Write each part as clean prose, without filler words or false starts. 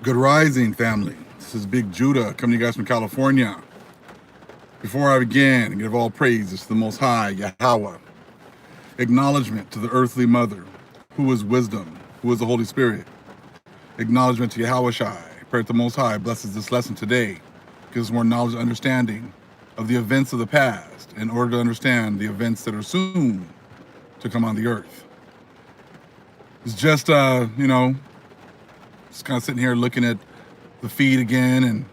Good rising, family. This is Big Judah coming to you guys from California. Before I begin, give all praises to the Most High, Yahweh. Acknowledgement to the earthly mother, who is wisdom, who is the Holy Spirit. Acknowledgement to Yahweh Shai. Pray to the Most High blesses this lesson today. Gives us more knowledge and understanding of the events of the past in order to understand the events that are soon to come on the earth. It's just, just kind of sitting here looking at the feed again, and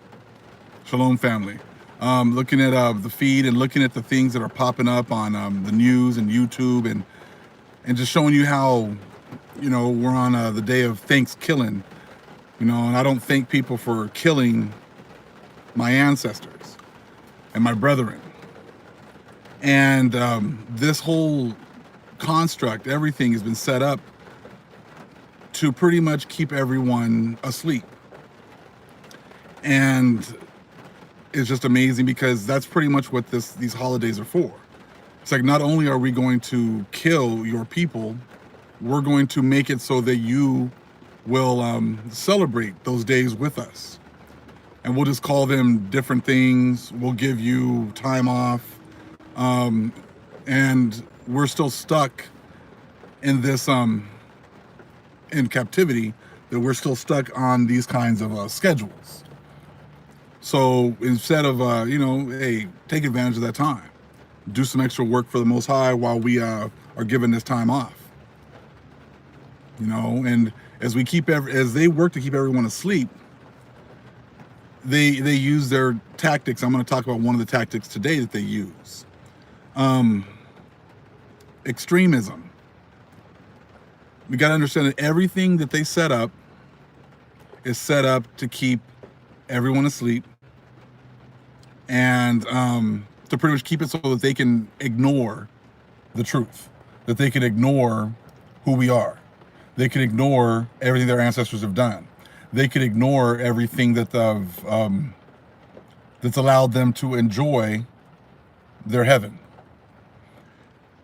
Shalom family. Looking at the feed and looking at the things that are popping up on the news and YouTube, and just showing you how, we're on the day of Thankskilling, and I don't thank people for killing my ancestors and my brethren. And this whole construct, everything has been set up to pretty much keep everyone asleep. And it's just amazing because that's pretty much what these holidays are for. It's like, not only are we going to kill your people, we're going to make it so that you will celebrate those days with us. And we'll just call them different things. We'll give you time off. And we're still stuck in this, in captivity, that we're still stuck on these kinds of schedules. So instead of, hey, take advantage of that time. Do some extra work for the Most High while we are given this time off. And as they work to keep everyone asleep, they use their tactics. I'm going to talk about one of the tactics today that they use. Extremism. We got to understand that everything that they set up is set up to keep everyone asleep, and to pretty much keep it so that they can ignore the truth, that they can ignore who we are. They can ignore everything their ancestors have done. They can ignore everything that that's allowed them to enjoy their heaven.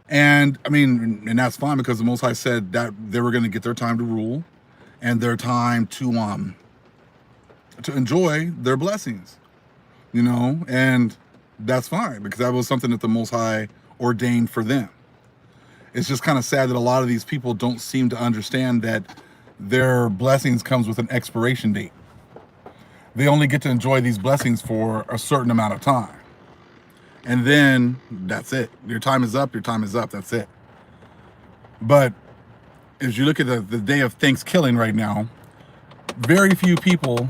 And and that's fine, because the Most High said that they were going to get their time to rule and their time to enjoy their blessings, and that's fine, because that was something that the Most High ordained for them. It's just kind of sad that a lot of these people don't seem to understand that their blessings comes with an expiration date. They only get to enjoy these blessings for a certain amount of time. And then that's it. Your time is up, that's it. But if you look at the day of Thankskilling right now, very few people,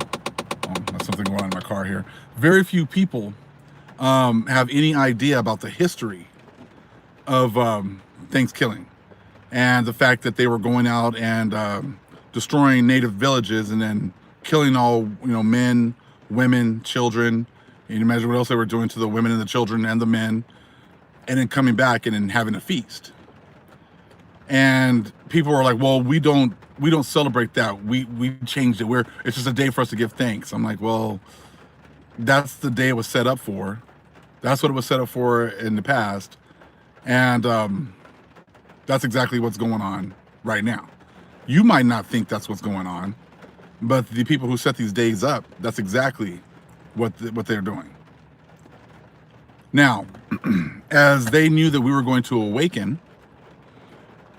there's something going on in my car here. Very few people have any idea about the history of Thankskilling, and the fact that they were going out and destroying native villages and then killing all, men, women, children. You can imagine what else they were doing to the women and the children and the men, and then coming back and then having a feast. And people were like, well, we don't celebrate that. We changed it. It's just a day for us to give thanks. I'm like, well, that's the day it was set up for. That's what it was set up for in the past. And that's exactly what's going on right now. You might not think that's what's going on, but the people who set these days up, that's exactly what they're doing. Now, as they knew that we were going to awaken,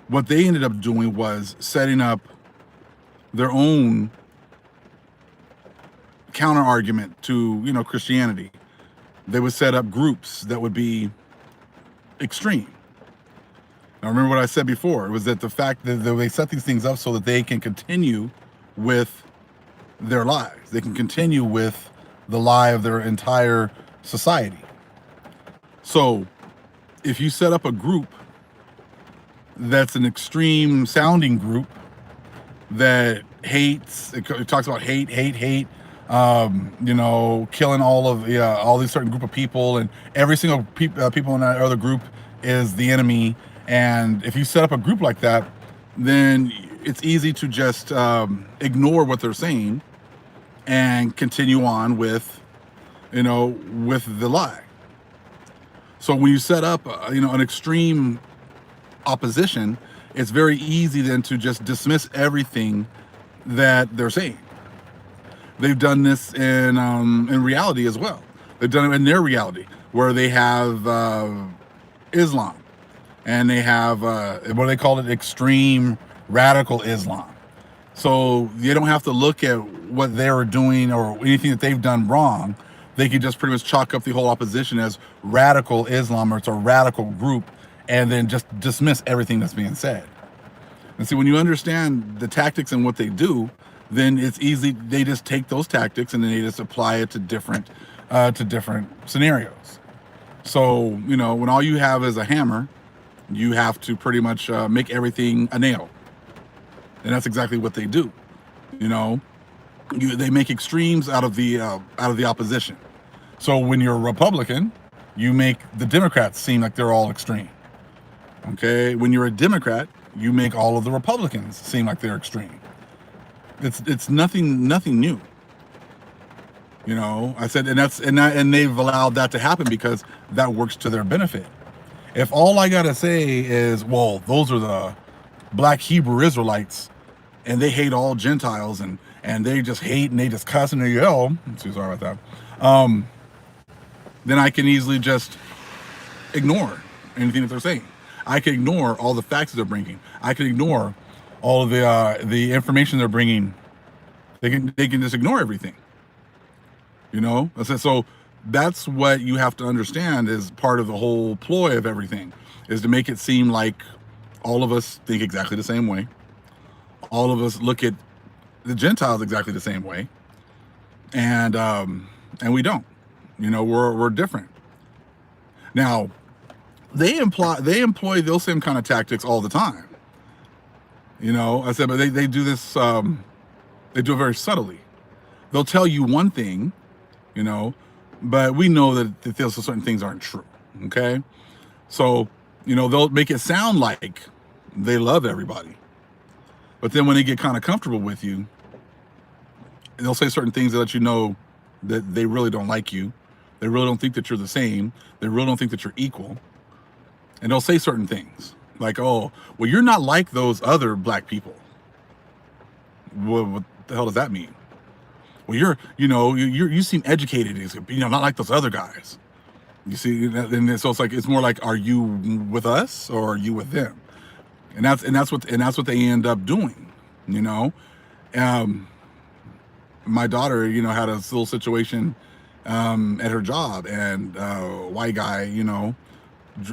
what they ended up doing was setting up their own counter argument to, Christianity. They would set up groups that would be extreme. Now, remember what I said before. It was that the fact that they set these things up so that they can continue with their lives. They can continue with the lie of their entire society. So if you set up a group that's an extreme sounding group that hates, it talks about hate, killing all these certain group of people, and every single people in that other group is the enemy. And if you set up a group like that, then it's easy to just ignore what they're saying and continue on with, with the lie. So when you set up, an extreme opposition, it's very easy then to just dismiss everything that they're saying. They've done this in reality as well. They've done it in their reality, where they have Islam, and they have what they call it, extreme radical Islam. So you don't have to look at what they were doing or anything that they've done wrong. They can just pretty much chalk up the whole opposition as radical Islam, or it's a radical group, and then just dismiss everything that's being said. And see, when you understand the tactics and what they do, then it's easy. They just take those tactics and then they just apply it to different scenarios. So, when all you have is a hammer, you have to pretty much make everything a nail. And that's exactly what they do. They make extremes out of the opposition. So when you're a Republican, you make the Democrats seem like they're all extreme. Okay, when you're a Democrat, you make all of the Republicans seem like they're extreme. It's nothing new. I said, and they've allowed that to happen because that works to their benefit. If all I gotta say is, well, those are the black Hebrew Israelites, and they hate all Gentiles, and they just hate and they just cuss and they yell. I'm so sorry about that. Then I can easily just ignore anything that they're saying. I can ignore all the facts that they're bringing. I can ignore all of the information they're bringing. They can just ignore everything. So that's what you have to understand is part of the whole ploy of everything, is to make it seem like all of us think exactly the same way. All of us look at the Gentiles exactly the same way, and we don't. We're different. Now, they employ those same kind of tactics all the time. I said, but they do this. They do it very subtly. They'll tell you one thing, but we know that those certain things aren't true. Okay, so they'll make it sound like they love everybody, but then when they get kind of comfortable with you, they'll say certain things that let you know that they really don't like you. They really don't think that you're the same. They really don't think that you're equal. And they'll say certain things like, "Oh, well, you're not like those other black people." What the hell does that mean? Well, you seem educated. Not like those other guys. You see, and so it's more like, are you with us or are you with them? And that's what they end up doing. My daughter, had a little situation at her job, and white guy,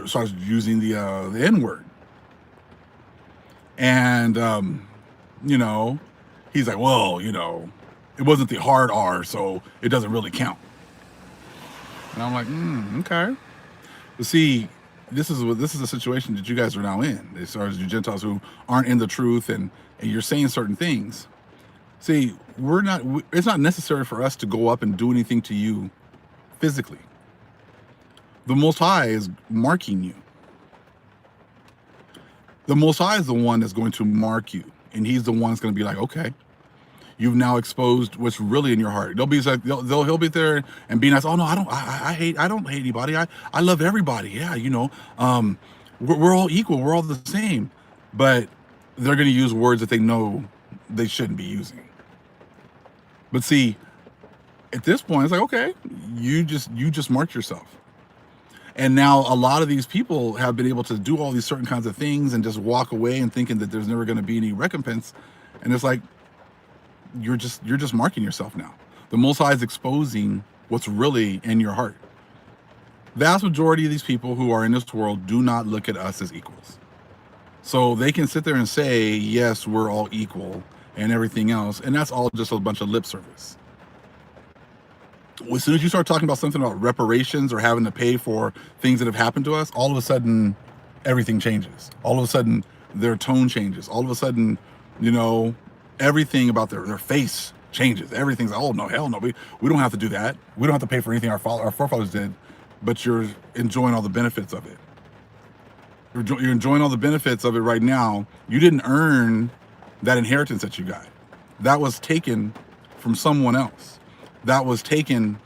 starts using the N-word, and he's like, well, it wasn't the hard R, so it doesn't really count. And I'm like, okay. But see, this is a situation that you guys are now in, as far as you Gentiles who aren't in the truth, and you're saying certain things. See, it's not necessary for us to go up and do anything to you physically. The Most High is marking you. The Most High is the one that's going to mark you, and He's the one that's going to be like, okay, you've now exposed what's really in your heart. He'll be there and be nice. Oh no, I don't hate anybody. I love everybody. Yeah, we're all equal. We're all the same. But they're going to use words that they know they shouldn't be using. But see, at this point, it's like, okay, you just marked yourself. And now a lot of these people have been able to do all these certain kinds of things and just walk away and thinking that there's never going to be any recompense. And it's like, you're just marking yourself now. The Most High is exposing what's really in your heart. Vast majority of these people who are in this world do not look at us as equals. So they can sit there and say, yes, we're all equal and everything else. And that's all just a bunch of lip service. As soon as you start talking about something about reparations or having to pay for things that have happened to us, all of a sudden, everything changes. All of a sudden, their tone changes. All of a sudden, everything about their face changes. Everything's like, oh no, hell no, we don't have to do that. We don't have to pay for anything our forefathers did, but you're enjoying all the benefits of it. You're enjoying all the benefits of it right now. You didn't earn that inheritance that you got. That was taken from someone else. That was taken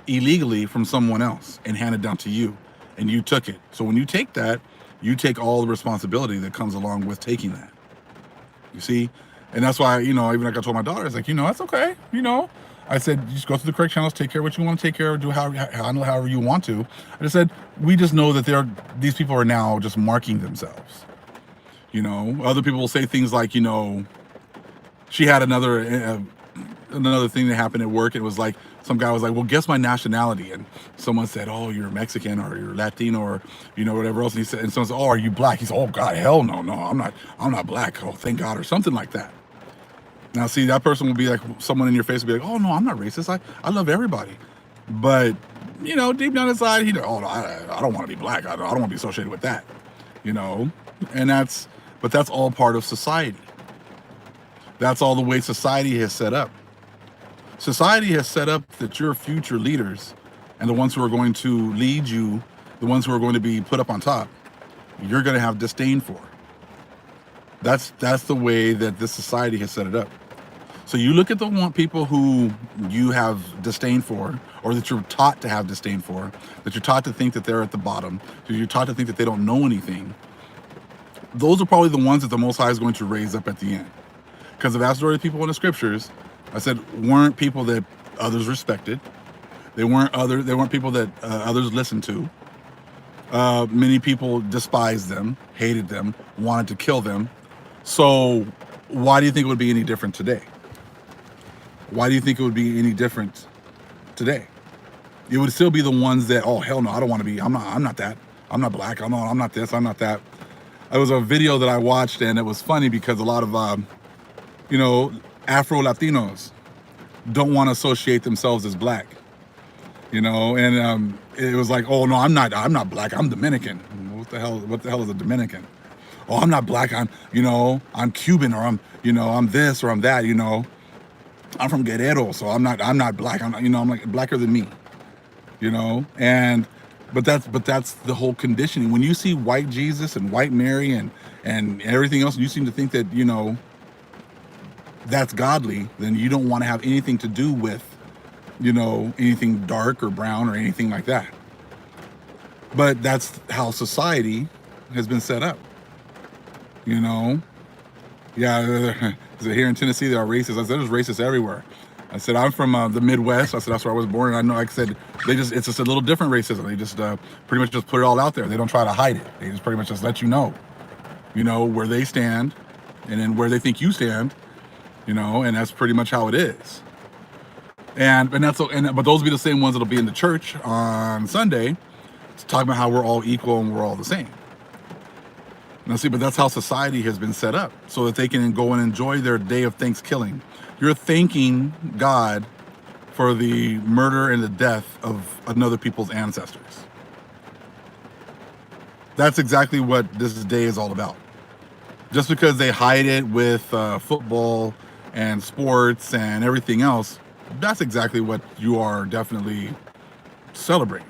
illegally from someone else and handed down to you, and you took it. So when you take that, you take all the responsibility that comes along with taking that. You see? And that's why, even like I told my daughter, it's like, that's okay. I said, you just go through the correct channels, take care of what you want to take care of, do handle however you want to. I just said, we just know that these people are now just marking themselves. You know, other people will say things like, you know, she had another thing that happened at work. It was like, some guy was like, well, guess my nationality. And someone said, oh, you're Mexican or you're Latino or, you know, whatever else. And he said, and someone said, oh, are you black? He said, oh God, hell no, I'm not black. Oh, thank God, or something like that. Now, see, that person will be like, someone in your face will be like, oh no, I'm not racist. I love everybody. But, you know, deep down inside, oh, no, I don't want to be black. I don't want to be associated with that, you know? And but that's all part of society. That's all the way society has set up. Society has set up that your future leaders and the ones who are going to lead you, the ones who are going to be put up on top, you're going to have disdain for. That's the way that this society has set it up. So you look at the people who you have disdain for, or that you're taught to have disdain for, that you're taught to think that they're at the bottom, that you're taught to think that they don't know anything. Those are probably the ones that the Most High is going to raise up at the end. Because the vast majority of people in the scriptures, I said, weren't people that others respected. They weren't people that others listened to. Many people despised them, hated them, wanted to kill them. So why do you think it would be any different today? Why do you think it would be any different today? It would still be the ones that, oh hell no, I don't want to be. I'm not that. I'm not black. I'm not this. I'm not that. It was a video that I watched, and it was funny because a lot of you know, Afro Latinos don't want to associate themselves as black, you know, and it was like, oh no, I'm not black, I'm Dominican. What the hell is a Dominican? Oh, I'm not black, I'm Cuban, or I'm this or I'm that, you know. I'm from Guerrero, so I'm not black. I'm like blacker than me, you know. But that's the whole conditioning. When you see white Jesus and white Mary and everything else, you seem to think that, you know, that's godly, then you don't want to have anything to do with, you know, anything dark or brown or anything like that. But that's how society has been set up, you know. Yeah, here in Tennessee there are racists. I said there's racists everywhere. I said I'm from the Midwest. I said that's where I was born, and I know, like I said, it's just a little different racism. They just pretty much just put it all out there. They don't try to hide it. They just pretty much just let you know where they stand, and then where they think you stand. You know, and that's pretty much how it is. But those will be the same ones that'll be in the church on Sunday, talking about how we're all equal and we're all the same. Now see, but that's how society has been set up, so that they can go and enjoy their day of Thanksgiving. You're thanking God for the murder and the death of another people's ancestors. That's exactly what this day is all about. Just because they hide it with football and sports and everything else, that's exactly what you are definitely celebrating.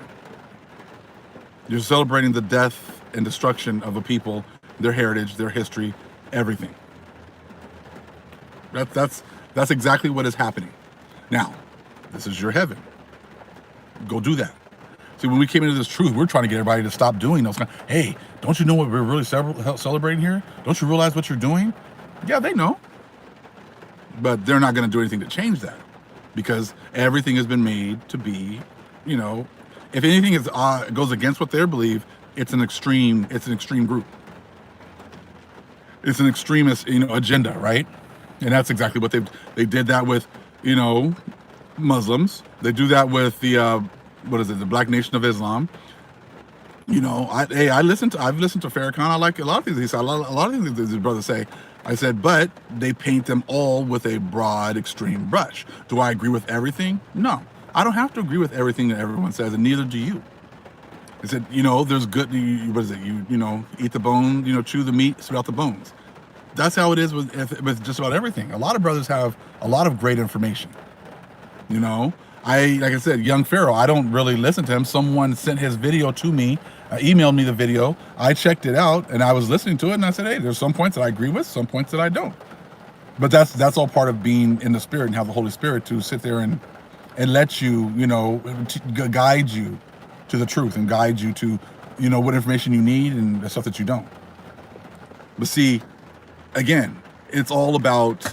You're celebrating the death and destruction of a people, their heritage, their history, everything. That's exactly what is happening. Now, this is your heaven. Go do that. See, when we came into this truth, we're trying to get everybody to stop doing those kind. Hey, don't you know what we're really celebrating here? Don't you realize what you're doing? Yeah, they know. But they're not going to do anything to change that, because everything has been made to be, you know, if anything goes against what they believe, it's an extreme group. It's an extremist, agenda, right? And that's exactly what they did that with, Muslims. They do that with the the Black Nation of Islam. I've listened to Farrakhan. I like a lot of things he said. A lot of things that his brothers say. I said, but they paint them all with a broad, extreme brush. Do I agree with everything? No, I don't have to agree with everything that everyone says, and neither do you. I said, there's good. What is it? You eat the bone. Chew the meat, spit out the bones. That's how it is with just about everything. A lot of brothers have a lot of great information. Like I said, young Pharaoh, I don't really listen to him. Someone sent his video to me, emailed me the video. I checked it out, and I was listening to it, and I said, hey, there's some points that I agree with, some points that I don't. But that's all part of being in the Spirit and have the Holy Spirit to sit there and let you, guide you to the truth and guide you to, what information you need and the stuff that you don't. But see, again, it's all about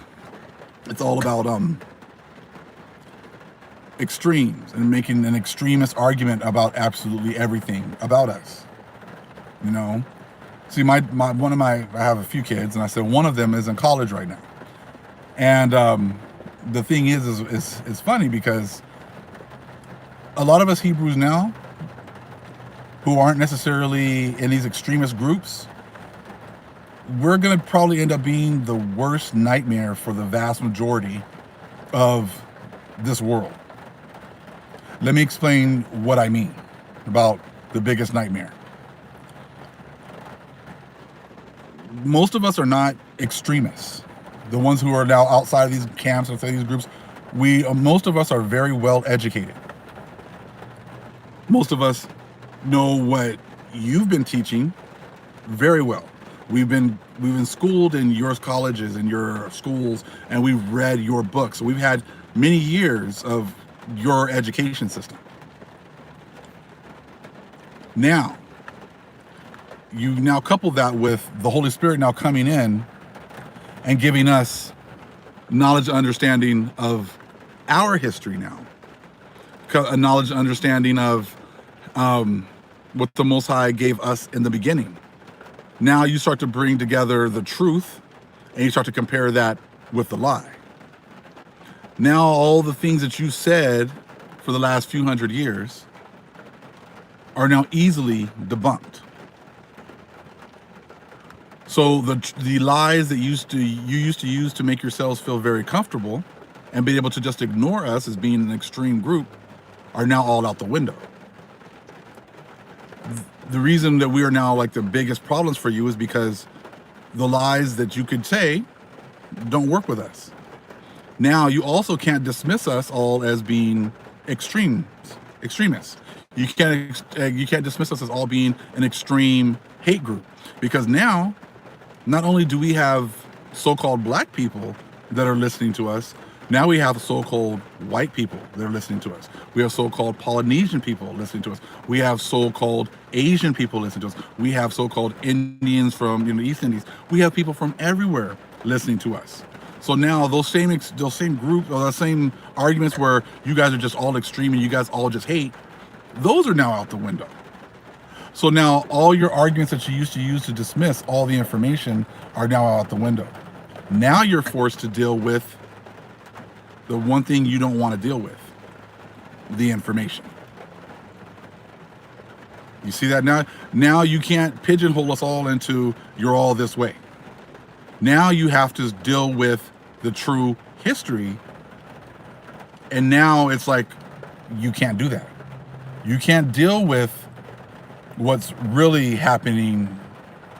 extremes and making an extremist argument about absolutely everything about us. You know, see, I have a few kids, and I said one of them is in college right now, and the thing is it's funny because a lot of us Hebrews now, who aren't necessarily in these extremist groups, we're going to probably end up being the worst nightmare for the vast majority of this world. Let me explain what I mean about the biggest nightmare. Most of us are not extremists. The ones who are now outside of these camps, outside of these groups, most of us are very well educated. Most of us know what you've been teaching very well. We've been schooled in your colleges and your schools, and we've read your books. So we've had many years of your education system. Now, you now couple that with the Holy Spirit now coming in and giving us knowledge and understanding of our history now. A knowledge and understanding of what the Most High gave us in the beginning. Now you start to bring together the truth and you start to compare that with the lie. Now all the things that you said for the last few hundred years are now easily debunked. So the lies that you used to use to make yourselves feel very comfortable and be able to just ignore us as being an extreme group are now all out the window. The reason that we are now like the biggest problems for you is because the lies that you could say don't work with us. Now you also can't dismiss us all as being extremists. You can't dismiss us as all being an extreme hate group, because now not only do we have so-called black people that are listening to us, now we have so-called white people that are listening to us. We have so-called Polynesian people listening to us. We have so-called Asian people listening to us. We have so-called Indians from the East Indies. We have people from everywhere listening to us. So now those same groups or those same arguments where you guys are just all extreme and you guys all just hate, those are now out the window. So now all your arguments that you used to use to dismiss all the information are now out the window. Now you're forced to deal with the one thing you don't want to deal with, the information. You see that now? Now you can't pigeonhole us all into you're all this way. Now you have to deal with the true history. And now it's like, you can't do that. You can't deal with what's really happening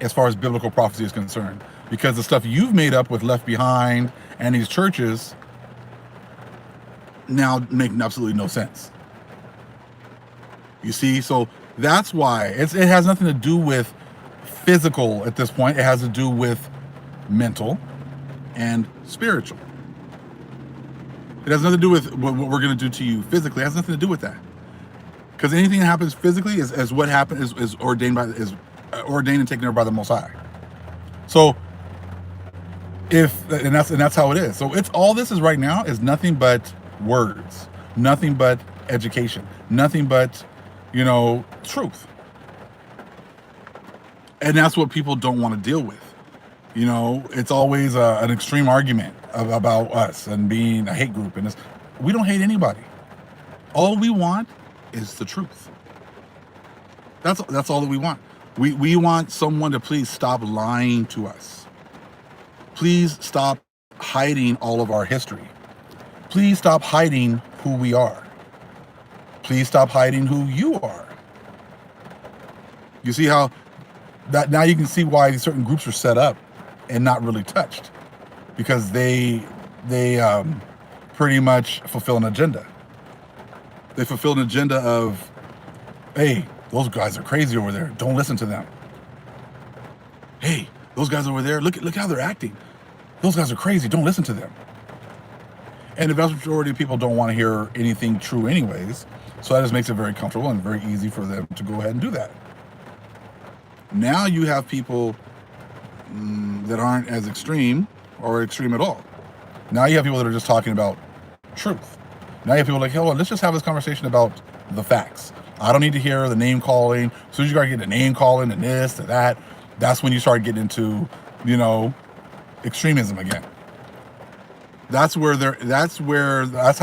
as far as biblical prophecy is concerned, because the stuff you've made up with Left Behind and these churches now make absolutely no sense. You see, so that's why it has nothing to do with physical at this point. It has to do with mental and spiritual. It has nothing to do with what we're going to do to you physically. It has nothing to do with that, because anything that happens physically is what happened is ordained and taken over by the Most High. So that's how it is. So it's all this is right now is nothing but words, nothing but education, nothing but truth. And that's what people don't want to deal with. It's always an extreme argument about us and being a hate group, and we don't hate anybody. All we want is the truth. That's all that we want. We want someone to please stop lying to us. Please stop hiding all of our history. Please stop hiding who we are. Please stop hiding who you are. You see how that now you can see why certain groups are set up and not really touched, because they pretty much fulfill an agenda. They fulfill an agenda of, hey, those guys are crazy over there. Don't listen to them. Hey, those guys over there, look how they're acting. Those guys are crazy. Don't listen to them. And the vast majority of people don't want to hear anything true anyways. So that just makes it very comfortable and very easy for them to go ahead and do that. Now you have people that aren't as extreme or extreme at all. Now you have people that are just talking about truth. Now you have people like, hey, well, let's just have this conversation about the facts. I don't need to hear the name calling. As soon as you start getting the name calling and this and that, that's when you start getting into, you know, extremism again. That's how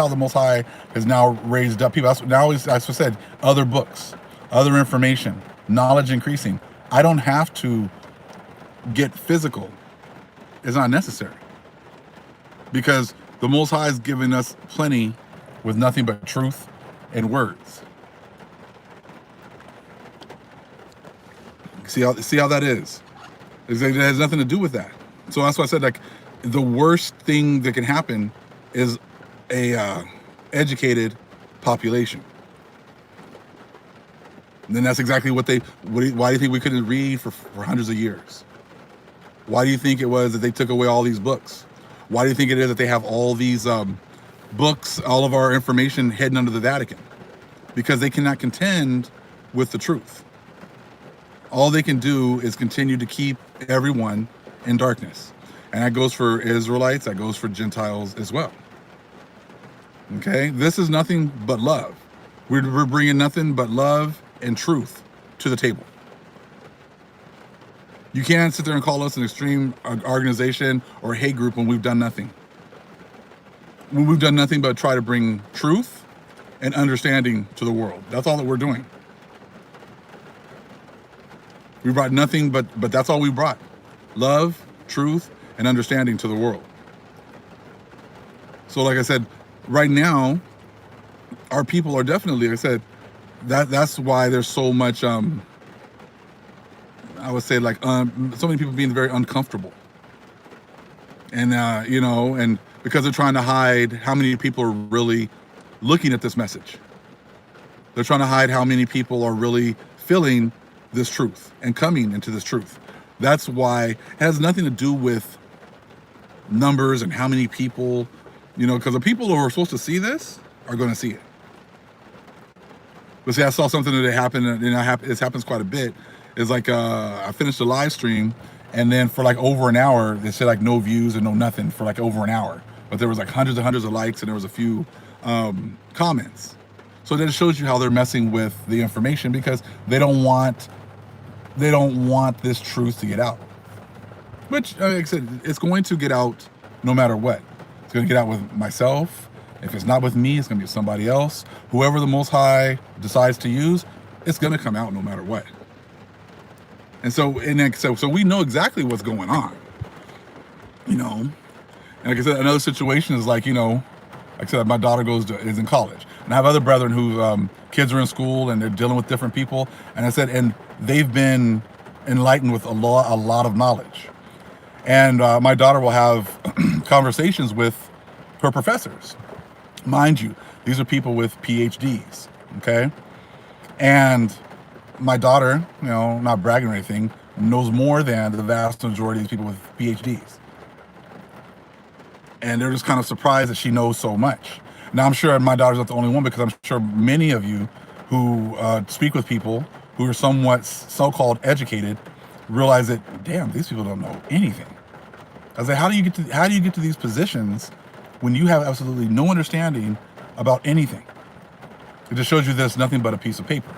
the Most High has now raised up people. As I said, other books, other information, knowledge increasing. I don't have to get physical. It's not necessary. Because the Most High has given us plenty with nothing but truth and words. See how that is? It has nothing to do with that. So that's why I said, like, the worst thing that can happen is a educated population. And then that's exactly why do you think we couldn't read for hundreds of years? Why do you think it was that they took away all these books? Why do you think it is that they have all these books, all of our information hidden under the Vatican? Because they cannot contend with the truth. All they can do is continue to keep everyone in darkness. And that goes for Israelites, that goes for Gentiles as well. Okay? This is nothing but love. We're bringing nothing but love and truth to the table. You can't sit there and call us an extreme organization or hate group when we've done nothing. When we've done nothing but try to bring truth and understanding to the world. That's all that we're doing. We brought nothing but that's all we brought. Love, truth, and understanding to the world. So like I said, right now, our people are definitely, like I said, that's why there's so much, I would say, like, so many people being very uncomfortable. And, and because they're trying to hide how many people are really looking at this message. They're trying to hide how many people are really feeling this truth and coming into this truth. That's why it has nothing to do with numbers and how many people, because the people who are supposed to see this are going to see it. But see, I saw something that happened, and it happens quite a bit. It's like I finished a live stream, and then for like over an hour, they said like no views and no nothing for like over an hour. But there was like hundreds and hundreds of likes, and there was a few comments. So that shows you how they're messing with the information, because they don't want this truth to get out. Which, like I said, it's going to get out no matter what. It's going to get out with myself. If it's not with me, it's going to be somebody else. Whoever the Most High decides to use, it's going to come out no matter what. And so we know exactly what's going on. And like I said, another situation is like, like I said, my daughter is in college. And I have other brethren who kids are in school and they're dealing with different people. And I said, and they've been enlightened with a lot of knowledge. And my daughter will have conversations with her professors. Mind you, these are people with PhDs, okay? And my daughter, not bragging or anything, knows more than the vast majority of these people with PhDs. And they're just kind of surprised that she knows so much. Now, I'm sure my daughter's not the only one, because I'm sure many of you who speak with people who are somewhat so-called educated realize that, damn, these people don't know anything. I was like, how do you get to these positions when you have absolutely no understanding about anything? It just shows you there's nothing but a piece of paper.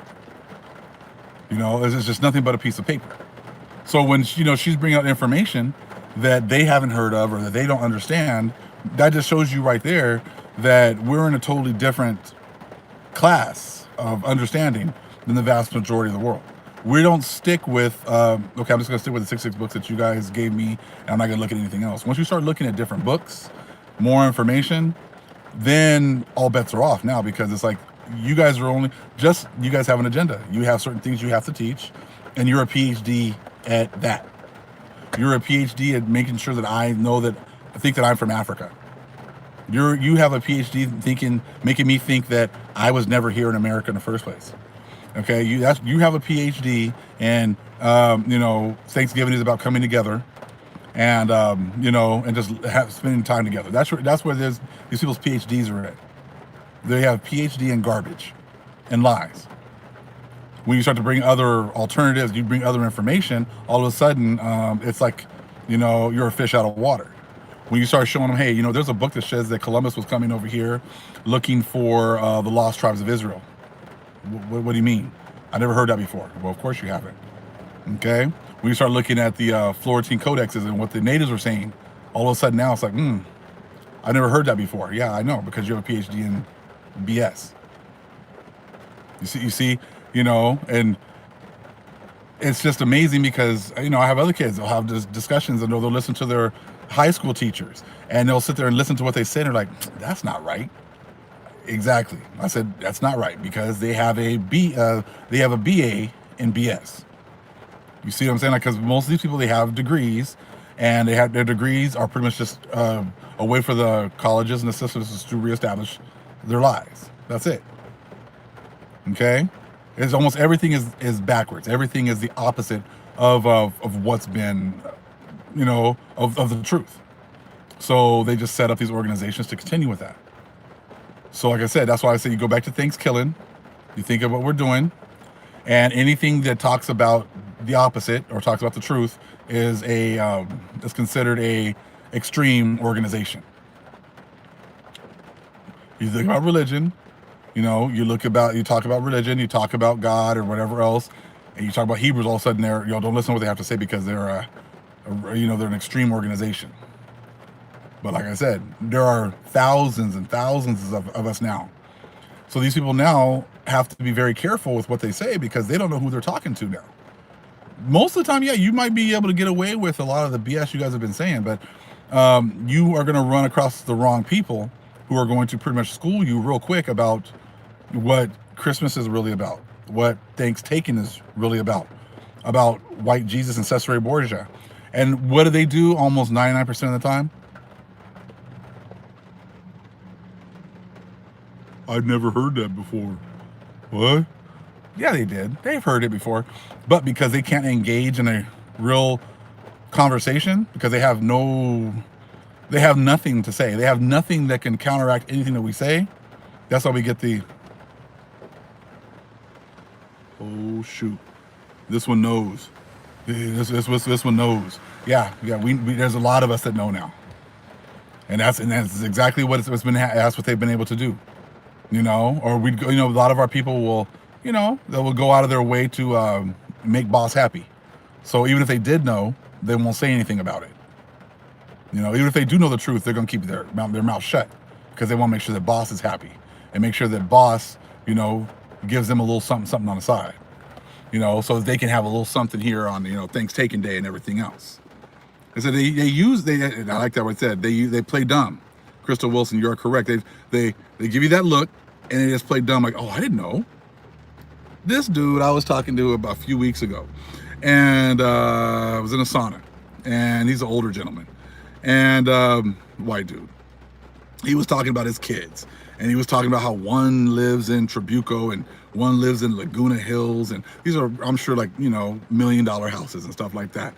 It's just nothing but a piece of paper. So when she's bringing out information that they haven't heard of or that they don't understand, that just shows you right there that we're in a totally different class of understanding than the vast majority of the world. We don't stick with, okay, I'm just going to stick with the 66 books that you guys gave me, and I'm not going to look at anything else. Once you start looking at different books, more information, then all bets are off now, because it's like you guys have an agenda. You have certain things you have to teach, and you're a PhD at that. You're a PhD at making sure that I think that I'm from Africa. You have a PhD making me think that I was never here in America in the first place. Okay, you have a PhD, and Thanksgiving is about coming together, and and just spending time together. That's where these people's PhDs are at. They have PhD in garbage and lies. When you start to bring other alternatives, you bring other information, all of a sudden it's like you're a fish out of water. When you start showing them, hey, there's a book that says that Columbus was coming over here looking for the lost tribes of Israel. What do you mean? I never heard that before. Well, of course you haven't. Okay? When you start looking at the Florentine codexes and what the natives were saying, all of a sudden now it's like, I never heard that before. Yeah, I know, because you have a PhD in BS. You see, and it's just amazing because, I have other kids. They'll have discussions and they'll listen to their high school teachers and they'll sit there and listen to what they say. And they're like, that's not right. Exactly. I said, that's not right, because they have a BA in BS. You see what I'm saying? Like, because most of these people, they have degrees, and their degrees are pretty much just a way for the colleges and the systems to reestablish their lives. That's it. Okay? It's almost everything is backwards. Everything is the opposite of what's been, of the truth. So they just set up these organizations to continue with that. So like I said, that's why I say you go back to Thankskilling, you think of what we're doing, and anything that talks about the opposite or talks about the truth is considered a extreme organization. You think about religion, you talk about religion, you talk about God or whatever else, and you talk about Hebrews, all of a sudden they're, don't listen to what they have to say, because they're they're an extreme organization. But like I said, there are thousands and thousands of us now. So these people now have to be very careful with what they say, because they don't know who they're talking to now. Most of the time, yeah, you might be able to get away with a lot of the BS you guys have been saying, but you are going to run across the wrong people who are going to pretty much school you real quick about what Christmas is really about, what Thanksgiving is really about white Jesus and Cesare Borgia. And what do they do almost 99% of the time? I've never heard that before. What? Yeah, they did. They've heard it before. But because they can't engage in a real conversation, because they have nothing to say. They have nothing that can counteract anything that we say. That's how we get oh shoot. This one knows. This one knows. Yeah, we there's a lot of us that know now. And that's exactly what that's what they've been able to do. Or we'd go, a lot of our people will, they will go out of their way to make boss happy. So even if they did know, they won't say anything about it. Even if they do know the truth, they're going to keep their mouth shut, because they want to make sure that boss is happy and make sure that boss, gives them a little something on the side, so that they can have a little something here on, Thanksgiving Day and everything else. I said I like that what it said. They play dumb. Crystal Wilson, you're correct. They give you that look, and they just play dumb, like, oh, I didn't know. This dude I was talking to about a few weeks ago, and I was in a sauna, and he's an older gentleman, and white dude. He was talking about his kids, and he was talking about how one lives in Trabuco and one lives in Laguna Hills, and these are, I'm sure, like, $1 million houses and stuff like that.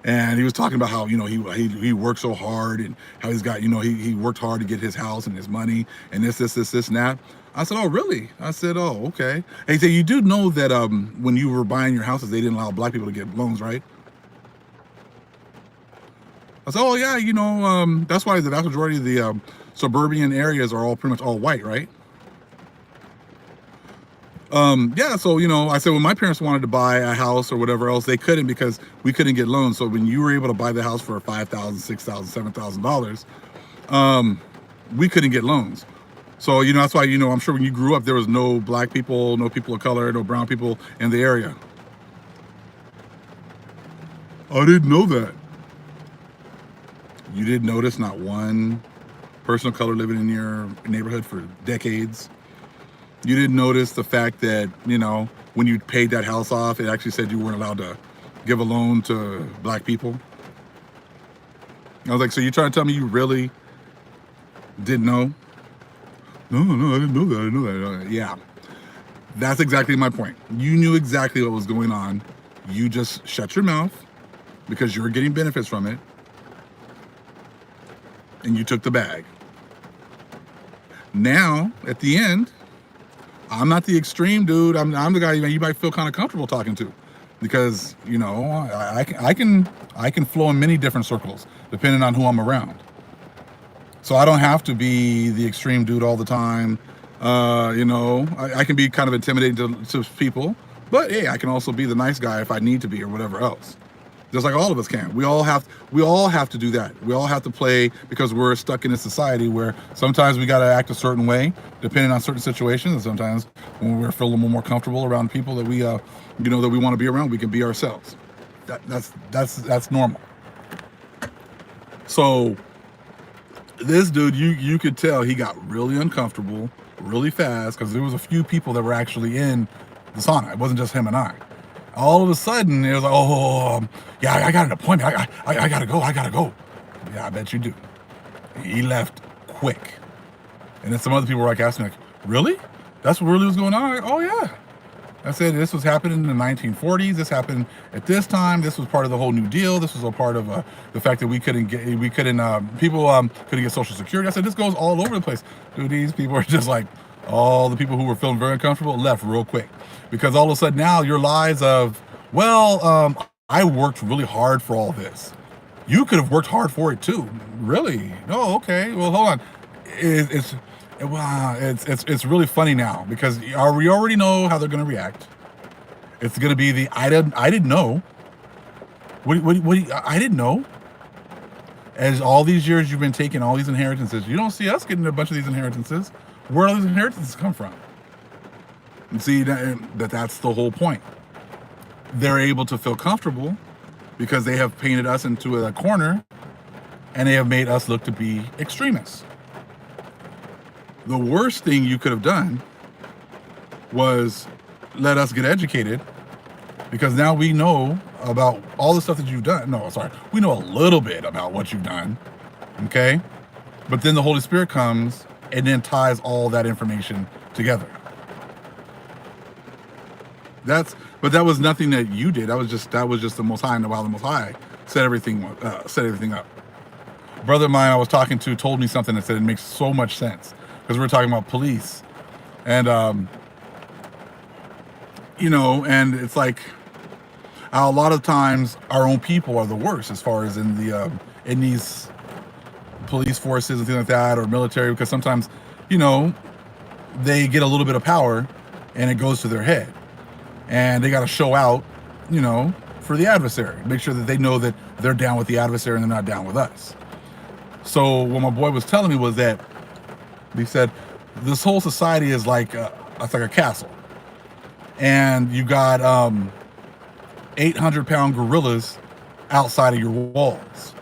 And he was talking about how, he worked so hard, and how he's got, he worked hard to get his house and his money and this and that. I said, oh, really? I said, oh, okay. And he said, you do know that when you were buying your houses, they didn't allow black people to get loans, right? I said, oh, yeah, that's why the vast majority of the suburban areas are all pretty much all white, right? Yeah, so, I said, when my parents wanted to buy a house or whatever else, they couldn't, because we couldn't get loans. So when you were able to buy the house for $5,000, $6,000, $7,000, we couldn't get loans. So, that's why, I'm sure when you grew up, there was no black people, no people of color, no brown people in the area. I didn't know that. You didn't notice not one person of color living in your neighborhood for decades? You didn't notice the fact that, when you paid that house off, it actually said you weren't allowed to give a loan to black people? I was like, so you're trying to tell me you really didn't know? No, I didn't know that. I didn't know that. Yeah, that's exactly my point. You knew exactly what was going on. You just shut your mouth because you were getting benefits from it, and you took the bag. Now, at the end, I'm not the extreme dude. I'm the guy you might feel kind of comfortable talking to, because I can flow in many different circles depending on who I'm around. So I don't have to be the extreme dude all the time. I can be kind of intimidating to people, but hey, I can also be the nice guy if I need to be or whatever else. Just like all of us can. We all have to do that. We all have to play because we're stuck in a society where sometimes we got to act a certain way depending on certain situations, and sometimes when we're feeling a little more comfortable around people that we that we want to be around, we can be ourselves. That's normal. So this dude, you could tell he got really uncomfortable really fast because there was a few people that were actually in the sauna. It wasn't just him and I. All of a sudden, it was like, yeah, I got an appointment. I gotta go. Yeah, I bet you do. He left quick. And then some other people were like asking, like, really? That's what really was going on? Like, oh yeah. I said this was happening in the 1940s. This happened at this time. This was part of the whole New Deal. This was a part of the fact that people couldn't get Social Security. I said this goes all over the place. Dude, these people are just like, all the people who were feeling very uncomfortable left real quick, because all of a sudden now your lies of, I worked really hard for all this. You could have worked hard for it too. Really? Oh, okay. Well, hold on. It's really funny now because we already know how they're going to react. It's going to be the I didn't know. I didn't know. As all these years you've been taking all these inheritances, you don't see us getting a bunch of these inheritances. Where do these inheritances come from? And see that's the whole point. They're able to feel comfortable because they have painted us into a corner and they have made us look to be extremists. The worst thing you could have done was let us get educated, because now we know about all the stuff that you've done. No, sorry. We know a little bit about what you've done. Okay? But then the Holy Spirit comes and then ties all that information together. But that was nothing that you did. That was just the Most High, and while the Most High set everything up. A brother of mine I was talking to told me something that said it makes so much sense, because we were talking about police, and and it's like a lot of times our own people are the worst as far as in these police forces and things like that, or military, because sometimes they get a little bit of power and it goes to their head, and they got to show out for the adversary, make sure that they know that they're down with the adversary and they're not down with us. So what my boy was telling me was that he said this whole society is like it's like a castle, and you got 800-pound gorillas outside of your walls,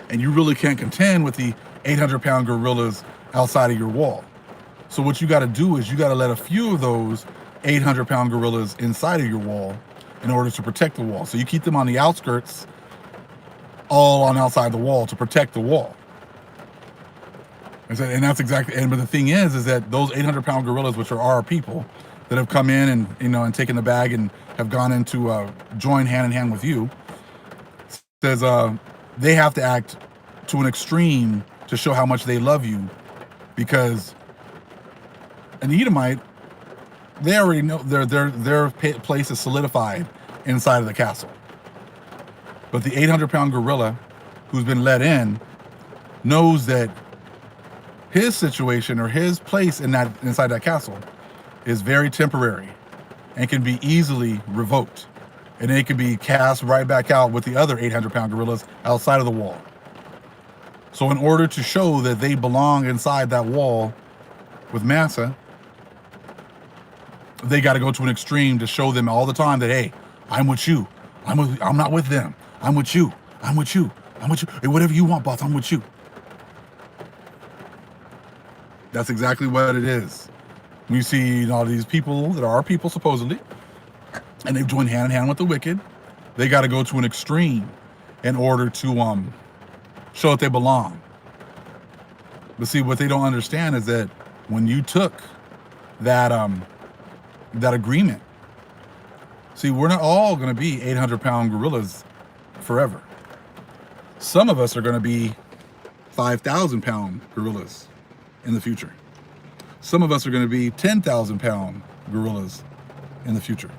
and you really can't contend with the 800-pound gorillas outside of your wall. So what you got to do is you got to let a few of those 800-pound gorillas inside of your wall in order to protect the wall. So you keep them on the outskirts, all on outside the wall, to protect the wall. And that's exactly. But the thing is that those 800-pound gorillas, which are our people, that have come in and and taken the bag and have gone into join hand in hand with you, says they have to act to an extreme to show how much they love you, because an Edomite, they already know their place is solidified inside of the castle. But the 800-pound gorilla who's been let in knows that his situation or his place inside that castle is very temporary and can be easily revoked, and they can be cast right back out with the other 800-pound gorillas outside of the wall. So in order to show that they belong inside that wall with Massa, they got to go to an extreme to show them all the time that, hey, I'm with you. I'm not with them. I'm with you. I'm with you. I'm with you. Hey, whatever you want, boss, I'm with you. That's exactly what it is. When you see all these people that are our people supposedly, and they've joined hand in hand with the wicked, they got to go to an extreme in order to show that they belong. But see, what they don't understand is that when you took that agreement, see, we're not all going to be 800-pound gorillas forever. Some of us are going to be 5,000-pound gorillas in the future. Some of us are going to be 10,000-pound gorillas in the future.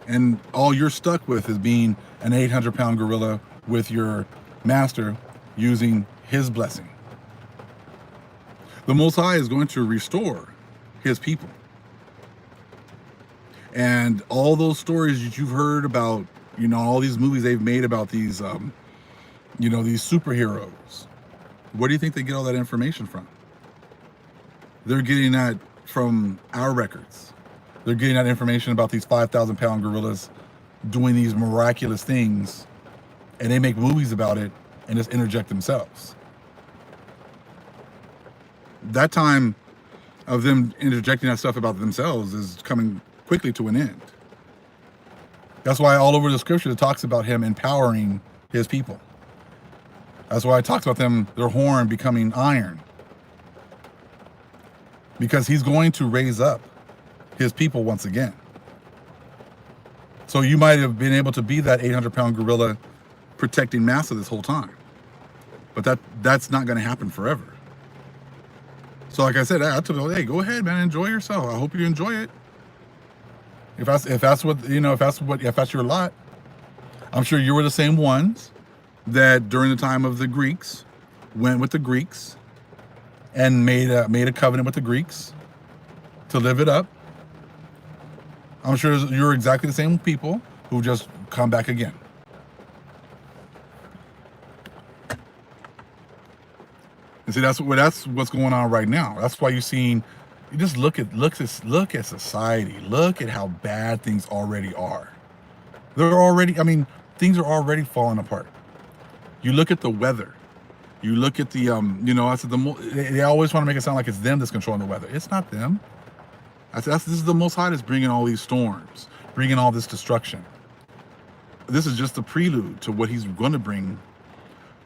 And all you're stuck with is being an 800-pound gorilla with your master using his blessing. The Most High is going to restore his people. And all those stories that you've heard about, all these movies they've made about these, these superheroes, where do you think they get all that information from? They're getting that from our records. They're getting that information about these 5,000-pound gorillas doing these miraculous things, and they make movies about it and just interject themselves. That time of them interjecting that stuff about themselves is coming quickly to an end. That's why all over the scripture it talks about him empowering his people. That's why it talks about their horn becoming iron. Because he's going to raise up his people once again. So you might have been able to be that 800-pound gorilla protecting massa this whole time. But that's not going to happen forever. So like I said, I told them, hey, go ahead, man, enjoy yourself. I hope you enjoy it. If that's your lot. I'm sure you were the same ones that during the time of the Greeks went with the Greeks and made a covenant with the Greeks to live it up. I'm sure you're exactly the same people who just come back again. And see, that's what's going on right now. That's why you just look at society. Look at how bad things already are. Things are already falling apart. You look at the weather. You look at the they always want to make it sound like it's them that's controlling the weather. It's not them. This is the Most High that's bringing all these storms, bringing all this destruction. This is just the prelude to what he's going to bring.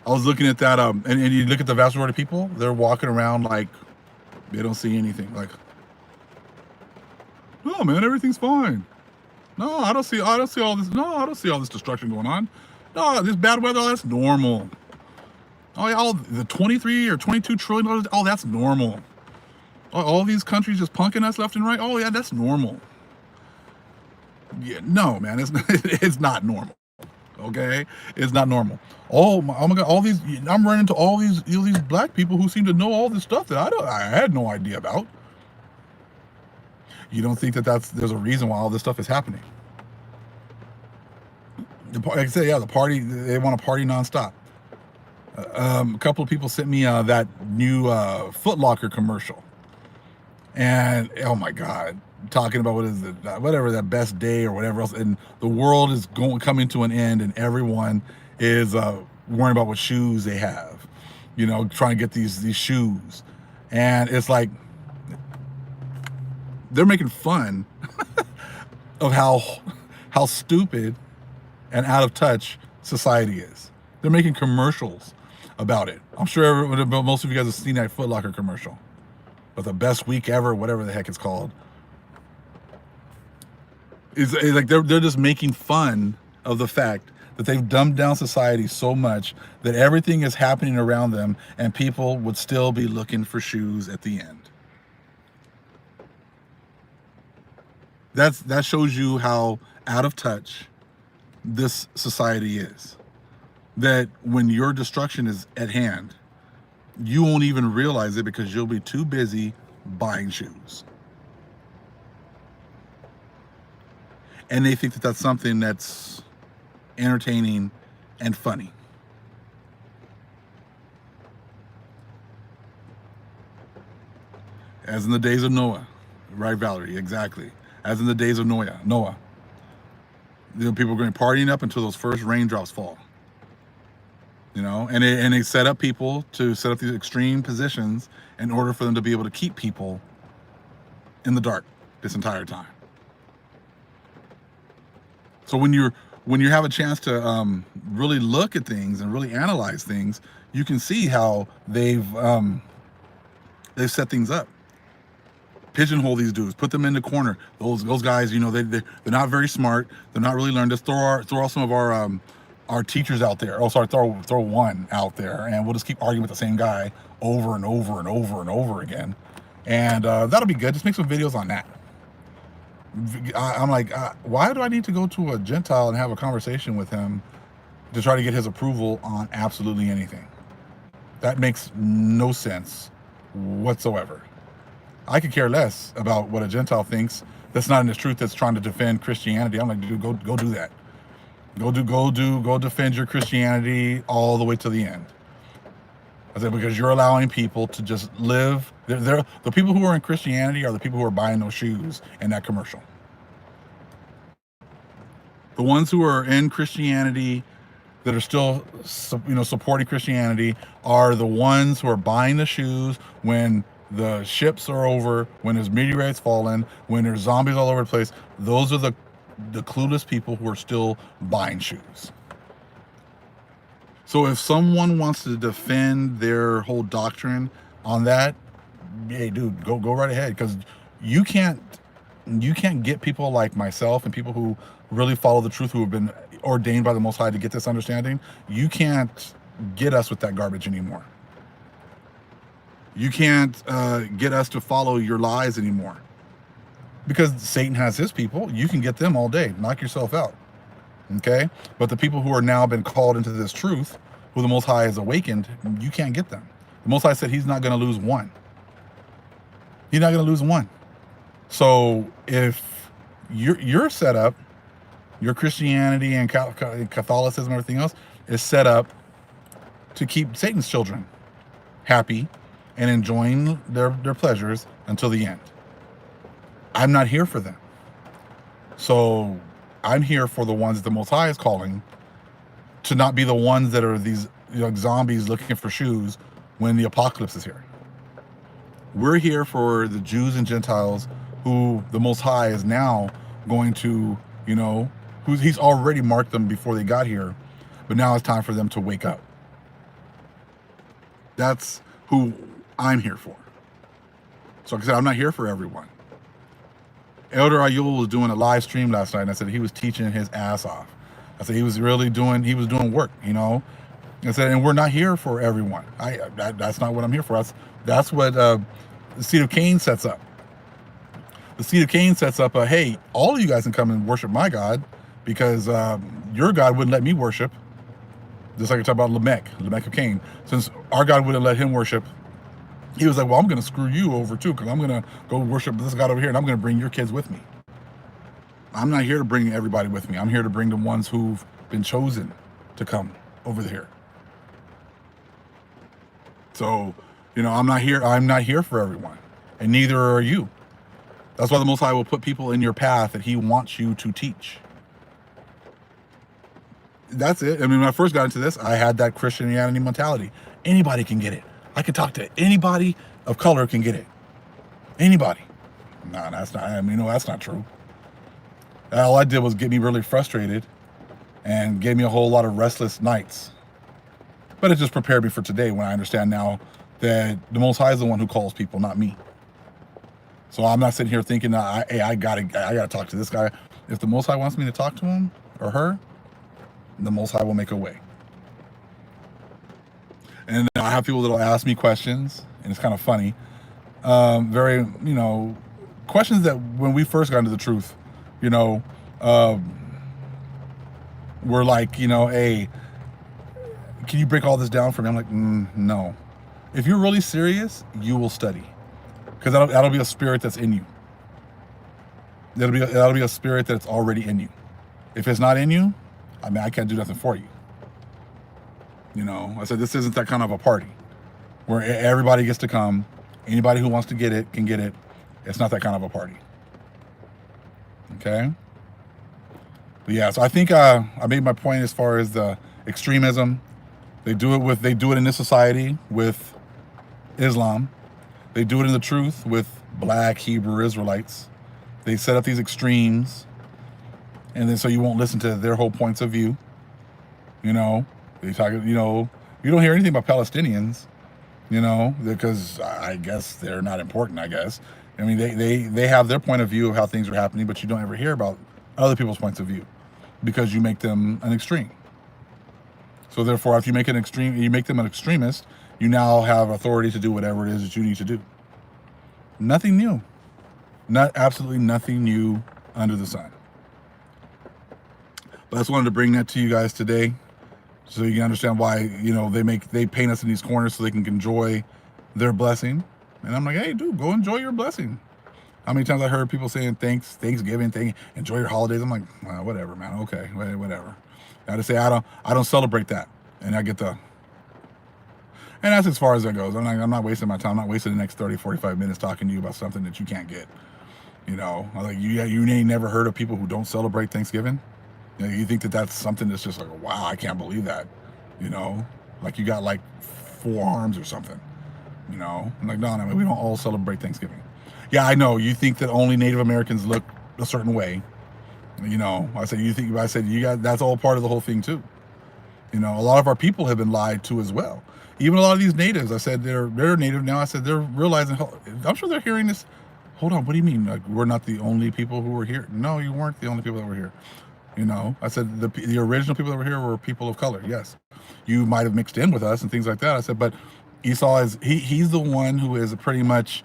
I was looking at that, and you look at the vast majority of people, they're walking around like they don't see anything. Like, no, man, everything's fine. No, I don't see all this. No, I don't see all this destruction going on. No, this bad weather, that's normal. Oh, yeah, all the 23 or 22 trillion dollars, oh, that's normal. All these countries just punking us left and right. Oh, yeah, that's normal. Yeah, no, man, it's not normal. Okay, it's not normal. Oh my God, I'm running into all these black people who seem to know all this stuff that I had no idea about. You don't think there's a reason why all this stuff is happening? Like I said, yeah, the party, they want to party nonstop. A couple of people sent me that new Foot Locker commercial, and oh my God, talking about whatever that best day or whatever else, and the world is coming to an end, and everyone is worrying about what shoes they have, trying to get these shoes, and it's like they're making fun of how stupid and out of touch society is. They're making commercials about it. I'm sure most of you guys have seen that Foot Locker commercial, but the best week ever, whatever the heck it's called. It's like they're just making fun of the fact that they've dumbed down society so much that everything is happening around them and people would still be looking for shoes at the end. That shows you how out of touch this society is. That when your destruction is at hand, you won't even realize it because you'll be too busy buying shoes. And they think that that's something that's entertaining and funny. As in the days of Noah, right, Valerie? Exactly. As in the days of Noah. People were going partying up until those first raindrops fall. And they set up people to set up these extreme positions in order for them to be able to keep people in the dark this entire time. So when you have a chance to really look at things and really analyze things, you can see how they've set things up. Pigeonhole these dudes, put them in the corner. Those guys, they're not very smart. They're not really learned. Just throw some of our teachers out there. Oh, sorry, throw one out there, and we'll just keep arguing with the same guy over and over and over and over again. And that'll be good. Just make some videos on that. I'm like, why do I need to go to a Gentile and have a conversation with him to try to get his approval on absolutely anything? That makes no sense whatsoever. I could care less about what a Gentile thinks that's not in his truth, that's trying to defend Christianity. I'm like, dude, go do that. Go defend your Christianity all the way to the end. I said, because you're allowing people to just live. The people who are in Christianity are the people who are buying those shoes in that commercial. The ones who are in Christianity that are still, supporting Christianity are the ones who are buying the shoes when the ships are over, when there's meteorites falling, when there's zombies all over the place. Those are the clueless people who are still buying shoes. So if someone wants to defend their whole doctrine on that, hey, dude, go right ahead, because you can't get people like myself and people who really follow the truth, who have been ordained by the Most High to get this understanding. You can't get us with that garbage anymore. You can't get us to follow your lies anymore, because Satan has his people. You can get them all day. Knock yourself out. Okay? But the people who are now been called into this truth, who the Most High has awakened, you can't get them. The Most High said he's not going to lose one. He's not going to lose one. So if you're set up, your Christianity and Catholicism and everything else is set up to keep Satan's children happy and enjoying their pleasures until the end. I'm not here for them. So I'm here for the ones that the Most High is calling to not be the ones that are these zombies looking for shoes when the apocalypse is here. We're here for the Jews and Gentiles who the Most High is now going to, he's already marked them before they got here, but now it's time for them to wake up. That's who I'm here for. So like I said, I'm not here for everyone. Elder Ayul was doing a live stream last night, and I said he was teaching his ass off. I said he was doing work, I said, and we're not here for everyone. That's not what I'm here for. That's what the Seed of Cain sets up. The Seed of Cain sets up hey, all of you guys can come and worship my God, because your God wouldn't let me worship. Just like I talk about Lamech of Cain. Since our God wouldn't let him worship, he was like, well, I'm going to screw you over too, because I'm going to go worship this God over here, and I'm going to bring your kids with me. I'm not here to bring everybody with me. I'm here to bring the ones who've been chosen to come over here. So, I'm not here for everyone, and neither are you. That's why the Most High will put people in your path that he wants you to teach. That's it. I mean, when I first got into this, I had that Christianity mentality. Anybody can get it. I can talk to anybody of color can get it. Anybody. No, that's not. That's not true. All I did was get me really frustrated and gave me a whole lot of restless nights. But it just prepared me for today, when I understand now that the Most High is the one who calls people, not me. So I'm not sitting here thinking, hey, I gotta talk to this guy. If the Most High wants me to talk to him or her, the Most High will make a way. And I have people that'll ask me questions, and it's kind of funny. Very, questions that when we first got into the truth, were like, hey, can you break all this down for me? I'm like, no. If you're really serious, you will study, because that'll be a spirit that's in you. That'll be a spirit that's already in you. If it's not in you, I can't do nothing for you. I said, this isn't that kind of a party where everybody gets to come. Anybody who wants to get it can get it. It's not that kind of a party. Okay? But yeah, so I think I made my point as far as the extremism. They do it in this society with Islam. They do it in the truth with black Hebrew Israelites. They set up these extremes, and then so you won't listen to their whole points of view. They talk, you don't hear anything about Palestinians, because I guess they're not important, I guess. I mean, they have their point of view of how things are happening, but you don't ever hear about other people's points of view, because you make them an extreme. So therefore, if you make them an extremist, you now have authority to do whatever it is that you need to do. Nothing new. Absolutely nothing new under the sun. But I just wanted to bring that to you guys today. So you can understand why, they paint us in these corners so they can enjoy their blessing. And I'm like, hey, dude, go enjoy your blessing. How many times I heard people saying Thanksgiving, enjoy your holidays. I'm like, well, whatever, man. Okay, whatever. I just say I don't celebrate that, and I get and that's as far as that goes. I'm not wasting my time. I'm not wasting the next 30, 45 minutes talking to you about something that you can't get. I'm like, you ain't never heard of people who don't celebrate Thanksgiving. You think that that's something that's just like, wow, I can't believe that. Like you got like 4 arms or something. I'm like, no, we don't all celebrate Thanksgiving. Yeah, I know. You think that only Native Americans look a certain way. I said, that's all part of the whole thing too. A lot of our people have been lied to as well. Even a lot of these natives, I said, they're native now. I said, they're realizing, I'm sure they're hearing this. Hold on, what do you mean? Like, we're not the only people who were here? No, you weren't the only people that were here. I said, the original people that were here were people of color. Yes. You might have mixed in with us and things like that. I said, but Esau he's the one who is pretty much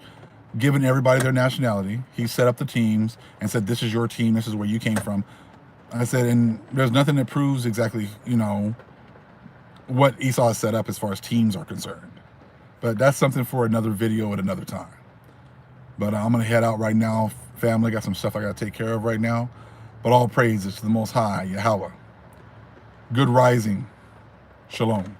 given everybody their nationality. He set up the teams and said, this is your team, this is where you came from. I said, and there's nothing that proves exactly, what Esau has set up as far as teams are concerned. But that's something for another video at another time. But I'm going to head out right now, family. Got some stuff I got to take care of right now. But all praise is to the Most High, Yahweh. Good rising. Shalom.